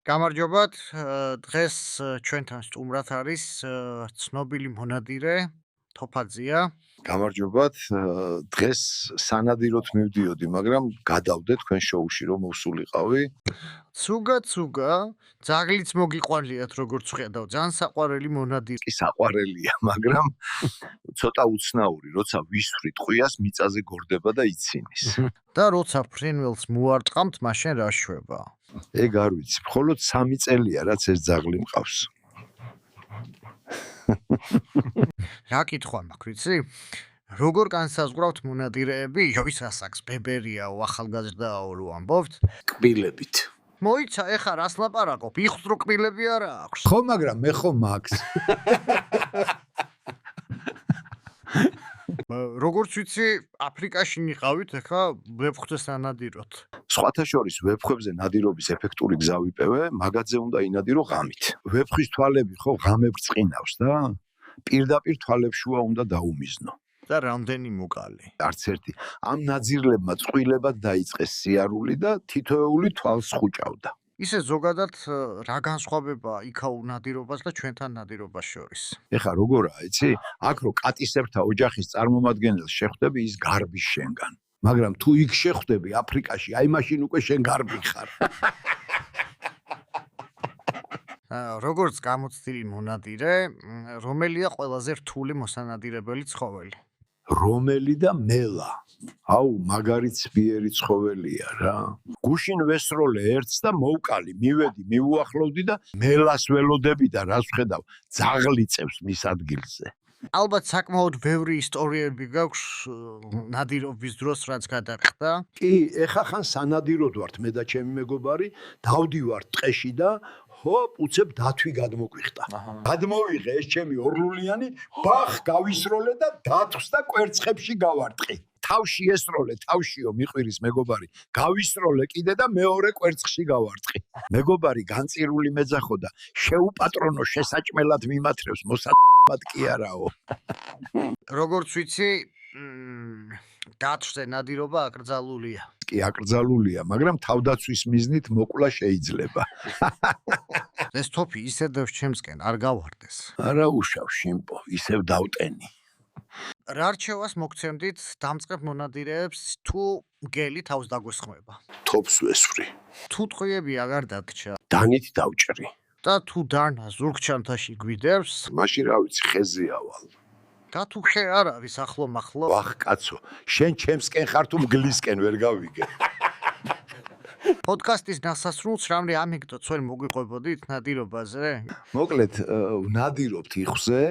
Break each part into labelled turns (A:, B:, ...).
A: გამარჯობათ, დღეს ჩვენთან სტუმრად არის ცნობილი მონადირე თოფაძია.
B: გამარჯობათ, დღეს სანადიროთ მივდიოდი, მაგრამ გადავდე თქვენ შოუში რომ მოვსულიყავი.
A: ცუგა, ძაღლიც მოგიყვანლიათ როგორც ხედავ, ძალიან საყვარელი მონადირე.
B: კი საყვარელია, მაგრამ ცოტა უცნაური, როცა ვისვრით ყვიას მიწაზე გორდება და იცინის.
A: და როცა ფრინველს მოარტყამთ, მაშინ რა შვება?
B: ეგ არ ვიცი, მხოლოდ 3 წელია რაც ეს ძაღლი მყავს.
A: რა კითხვა მაქვს, ვიცი? როგორ განსაზღვრავთ მონადირეები, ვის ასაკს, ბებერიაო, ახალგაზრდაო რო ამბობთ?
C: კბილებით.
A: მოიცა, ეხა რას ლაპარაკობ? იხსრო კბილები არა აქვს.
D: ხო, მაგრამ მე ხო მაქვს.
A: როგორც ვიცი, აფრიკაში მიყავით, ეხა ვეფხვზე სანადიროთ.
B: სხვათა შორის ვეფხვებზე ნადირობის ეფექტური გზა ვიპოვე, მაგაძე უნდა ინადირო ღამით. ვეფხვის თვალები ხო ღამებს წყინავს და პირდაპირ თვალებს შუა უნდა დაუმიზნო.
A: და რამდენი მოკალი.
B: არც ერთი. ამ ნაძირლებმა წყვილებად დაიწყეს სიარული და თითოეული თვალს ხუჭავდა.
A: ისე ზოგადად რა განსხვავებაა იქაურ ნადირობას და ჩვენთან ნადირობას შორის?
B: ეხა როგორაა, იცი? აქ რო კატისებრთა ოჯახის წარმომადგენელს შეხვდები, ის გარბის შენგან. მაგრამ თუ იქ შეხვდები აფრიკაში, აი მაშინ უკვე შენ გარბი ხარ.
A: როგორც გამოცდილი მონადირე, რომელია ყველაზე რთული მოსანადირებელი ცხოველი?
B: რომელი და მელა. აუ, მაგარი ცბიერი ცხოველია რა. გუშინ ვესროლე ერთს და მოვკალი, მივედი, მიუახლოვდი და მელას ველოდები და რას ვხედავ, ძაღლი წევს მის ადგილზე.
A: ალბათ საკმაოდ ბევრი ისტორიები გაქვს ნადირობის დროს რაც გადაიხდა.
D: კი, ეხა ხან სანადიროდ ვართ მე და ჩემი მეგობარი, დავდივართ ტყეში და ჰოპ, უცებ დათვი გადმოგვიხდა. გადმოვიღე ეს ჩემი ორლულიანი, ბახ გავისროლე და დათვს და კვერცხებში გავარტყი.
B: თავში ესროლე, თავშიო მიყვირის მეგობარი. გავისროლე კიდე და მეორე კვერცხში გავარტყი. მეგობარი განწირული მეძახო და შეუპატრონო შესაჭმელად მიმათრევს, მოსად კი არაო.
A: როგორც ვიცი, დათვზე ნადირობა აკრძალულია.
B: კი აკრძალულია, მაგრამ თავდაცვის მიზნით მოკლა შეიძლება.
A: ეს თოფი ისე დევს ჩემსკენ, არ გავარდეს.
B: არა უშავ შიმპო, ისევ დავტენი.
A: რა რჩევას მოგცემდით დამწყებ მონადირეებს თუ მგელი თავს დაგვესხმება?
B: თოფს ვესვრი.
A: თუ ტყვიები აღარ დაგჭა
B: დანით დავჭრი.
A: და თუ დარნა ზურგჩანთაში გვიდევს
B: მაშინ რა ვიცი, ხეზე ავალ.
A: და თუ ხე არ არის ახლო-მახლო?
B: ვახ კაცო, შენ ჩემსკენ ხარ თუ მგლისკენ ვერ გავიგე.
A: პოდკასტის დასასრულს რამე ანეკდოტს ვერ მოგვიყვებოდით ნადირობაზე?
B: მოკლედ, ვნადირობთ იხვზე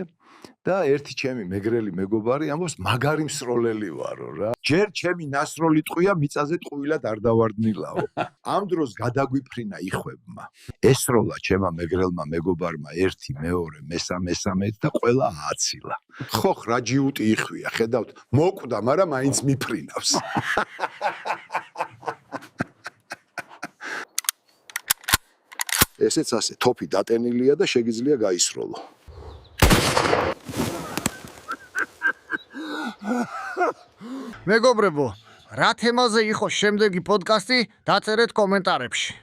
B: და ერთი ჩემი მეგრელი მეგობარი ამბობს, მაგარი მსროლელი ვარო რა. ჯერ ჩემი ნასროლი ტყვია მიწაზე ტყუილად არ დავარდნილაო. ამ დროს გადაგვიფრინა იხვებმა. ესროლა ჩემმა მეგრელმა მეგობარმა ერთი, მეორე, მესამე და ყველა ააცილა. ხოხ რა ჯიუტი იხვია, ხედავთ, მოკვდა, მაგრამ მაინც მიფრინავს. ესეც ასე, თოფი დატენილია და შეგიძლია გაისროლო.
A: მეგობრებო, რა თემაზე იყო შემდეგი პოდკასტი, დაწერეთ კომენტარებში.